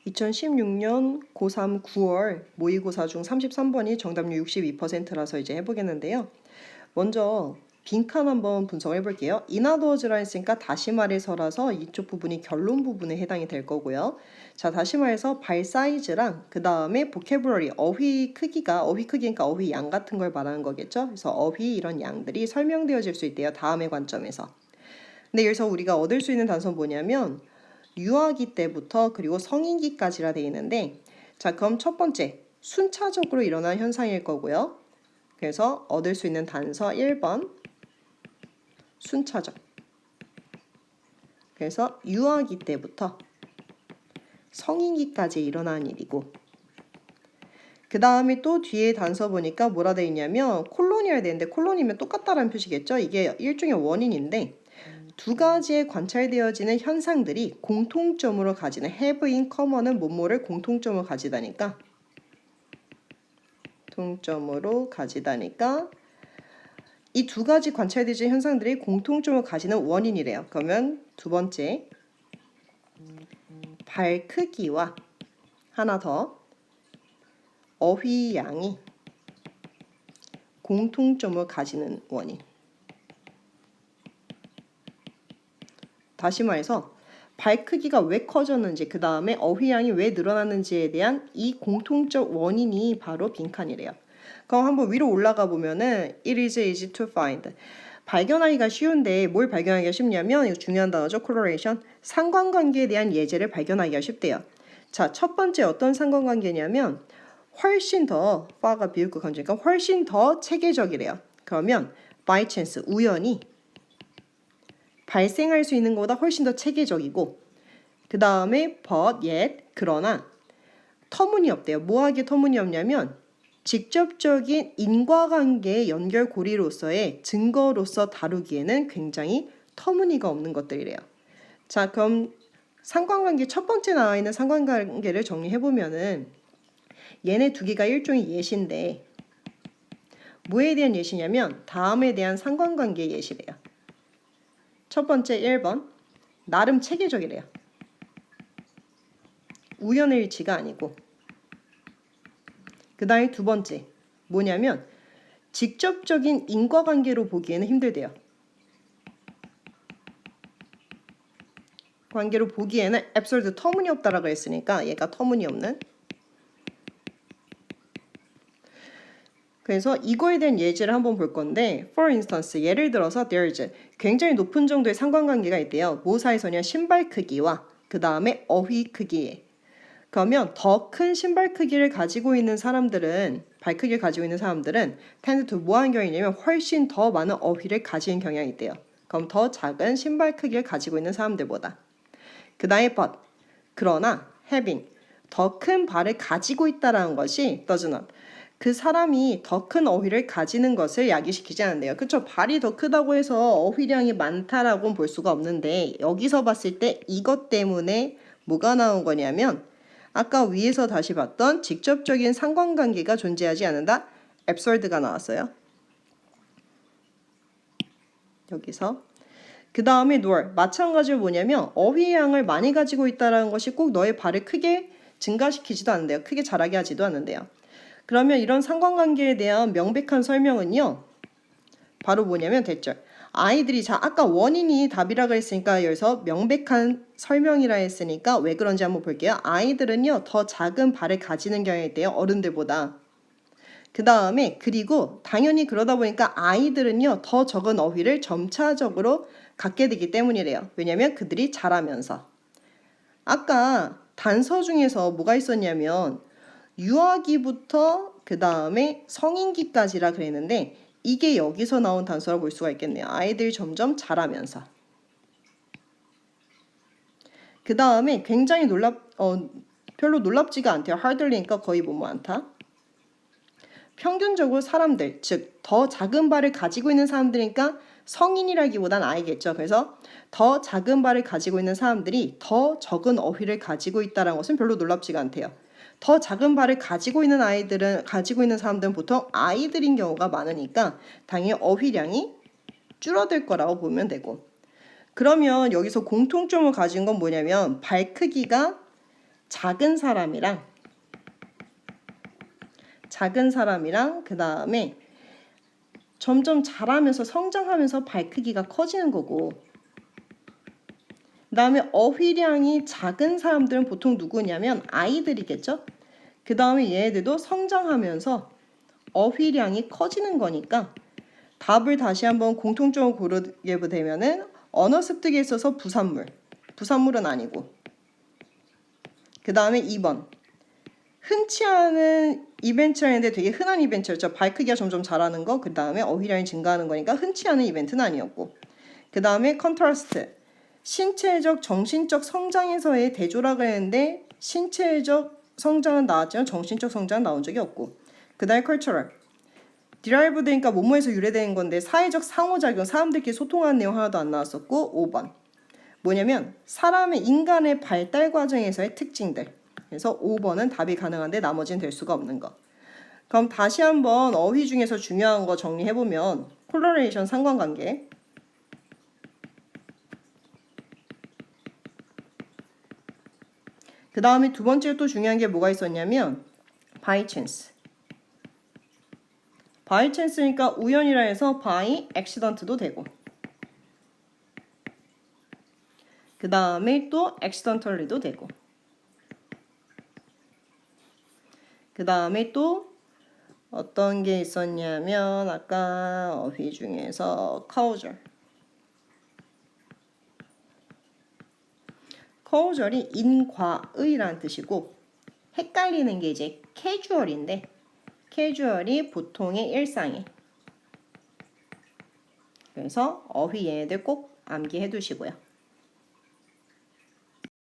2016년 고3 9월 모의고사 중 33번이 정답률 62%라서 이제 해보겠는데요. 먼저 빈칸 한번 분석을 해볼게요. 인하더즈라 했으니까 다시 말해서라서 이쪽 부분이 결론 부분에 해당이 될 거고요. 자, 다시 말해서 발 사이즈랑 그 다음에 보캐블러리, 어휘 크기니까 어휘 양 같은 걸 말하는 거겠죠. 그래서 어휘 이런 양들이 설명되어질 수 있대요. 다음의 관점에서. 근데 여기서 우리가 얻을 수 있는 단서는 뭐냐면 유아기 때부터 그리고 성인기까지라 되어 있는데, 자, 그럼 첫 번째 순차적으로 일어난 현상일 거고요. 그래서 얻을 수 있는 단서 1번 순차적. 그래서 유아기 때부터 성인기까지 일어나는 일이고, 그 다음에 또 뒤에 단서 보니까 뭐라 되어 있냐면 콜론이어야 되는데 콜론이면 똑같다라는 표시겠죠. 이게 일종의 원인인데 두 가지의 관찰되어지는 현상들이 공통점으로 가지는 have in common은 뭐뭐를 공통점으로 가지다니까 이 두 가지 관찰되어지는 현상들이 공통점을 가지는 원인이래요. 그러면 두 번째 발 크기와 하나 더 어휘 양이 공통점을 가지는 원인. 다시 말해서 발 크기가 왜 커졌는지 그 다음에 어휘양이 왜 늘어났는지에 대한 이 공통적 원인이 바로 빈칸이래요. 그럼 한번 위로 올라가 보면은 it is easy to find. 발견하기가 쉬운데 뭘 발견하기가 쉽냐면 이거 중요한 단어죠. correlation. 상관관계에 대한 예제를 발견하기가 쉽대요. 자, 첫 번째 어떤 상관관계냐면 훨씬 더 far가 비읍구 간주니까 훨씬 더 체계적이래요. 그러면 by chance 우연히 발생할 수 있는 것보다 훨씬 더 체계적이고, 그 다음에 but yet 그러나 터무니없대요. 뭐하기에 터무니없냐면 직접적인 인과관계의 연결고리로서의 증거로서 다루기에는 굉장히 터무니가 없는 것들이래요. 자, 그럼 상관관계 첫 번째 나와 있는 상관관계를 정리해보면은 얘네 두 개가 일종의 예시인데 뭐에 대한 예시냐면 다음에 대한 상관관계의 예시래요. 첫 번째 1번 나름 체계적이래요. 우연의 일치가 아니고, 그 다음에 두 번째 뭐냐면 직접적인 인과관계로 보기에는 힘들대요. 관계로 보기에는 absurd 터무니없다라고 했으니까 얘가 터무니없는. 그래서 이거에 대한 예제를 한번 볼 건데 for instance 예를 들어서 there's 굉장히 높은 정도의 상관관계가 있대요. 뭐 사이서냐 신발 크기와 그 다음에 어휘 크기에. 그러면 더 큰 신발 크기를 가지고 있는 사람들은 발 크기를 가지고 있는 사람들은 tend to 뭐 하는 경향이냐면 훨씬 더 많은 어휘를 가지는 경향이 있대요. 그럼 더 작은 신발 크기를 가지고 있는 사람들보다. 그 다음에 but 그러나 having 더 큰 발을 가지고 있다라는 것이 does not 그 사람이 더 큰 어휘를 가지는 것을 야기시키지 않는데요. 그쵸? 발이 더 크다고 해서 어휘량이 많다라고는 볼 수가 없는데 여기서 봤을 때 이것 때문에 뭐가 나온 거냐면 아까 위에서 다시 봤던 직접적인 상관관계가 존재하지 않는다. absurd가 나왔어요. 여기서. 그 다음에 nor 마찬가지로 뭐냐면 어휘량을 많이 가지고 있다는 것이 꼭 너의 발을 크게 증가시키지도 않는데요. 크게 자라게 하지도 않는데요. 그러면 이런 상관관계에 대한 명백한 설명은요. 바로 뭐냐면 대절. 아이들이 아까 원인이 답이라 그랬으니까 여기서 명백한 설명이라 했으니까 왜 그런지 한번 볼게요. 아이들은요. 더 작은 발을 가지는 경향이 있대요. 어른들보다. 그 다음에 그리고 당연히 그러다 보니까 아이들은요. 더 적은 어휘를 점차적으로 갖게 되기 때문이래요. 왜냐면 그들이 자라면서. 아까 단서 중에서 뭐가 있었냐면 유아기부터 그 다음에 성인기까지라 그랬는데 이게 여기서 나온 단서라고 볼 수가 있겠네요. 아이들이 점점 자라면서. 그 다음에 굉장히 별로 놀랍지가 않대요. hardly니까 거의 뭐뭐 않다. 평균적으로 사람들, 즉 더 작은 발을 가지고 있는 사람들이니까 성인이라기보단 아이겠죠. 그래서 더 작은 발을 가지고 있는 사람들이 더 적은 어휘를 가지고 있다는 것은 별로 놀랍지가 않대요. 더 작은 발을 가지고 있는 사람들은 보통 아이들인 경우가 많으니까 당연히 어휘량이 줄어들 거라고 보면 되고, 그러면 여기서 공통점을 가진 건 뭐냐면 발 크기가 작은 사람이랑 그 다음에 점점 자라면서 성장하면서 발 크기가 커지는 거고, 그 다음에 어휘량이 작은 사람들은 보통 누구냐면 아이들이겠죠. 그 다음에 얘네들도 성장하면서 어휘량이 커지는 거니까 답을 다시 한번 공통적으로 고르게 되면은 언어 습득에 있어서 부산물은 아니고, 그 다음에 2번 흔치 않은 이벤트였는데 되게 흔한 이벤트였죠. 발 크기가 점점 자라는 거, 그 다음에 어휘량이 증가하는 거니까 흔치 않은 이벤트는 아니었고, 그 다음에 컨트라스트 신체적 정신적 성장에서의 대조라고 했는데 신체적 성장은 나왔지만 정신적 성장은 나온 적이 없고, 그 다음에 cultural derive 되니까 뭐뭐에서 유래되는 건데 사회적 상호작용, 사람들끼리 소통하는 내용 하나도 안 나왔었고, 5번 뭐냐면 인간의 발달 과정에서의 특징들. 그래서 5번은 답이 가능한데 나머지는 될 수가 없는 거. 그럼 다시 한번 어휘 중에서 중요한 거 정리해보면 콜러레이션 상관관계, 그 다음에 두 번째 또 중요한 게 뭐가 있었냐면 by chance. by chance니까 우연이라 해서 by accident도 되고, 그 다음에 또 accidentally도 되고, 그 다음에 또 어떤 게 있었냐면 아까 어휘 중에서 causal이 인과의라는 뜻이고, 헷갈리는 게 이제 casual인데 casual이 보통의 일상에. 그래서 어휘 얘네들 꼭 암기해 두시고요.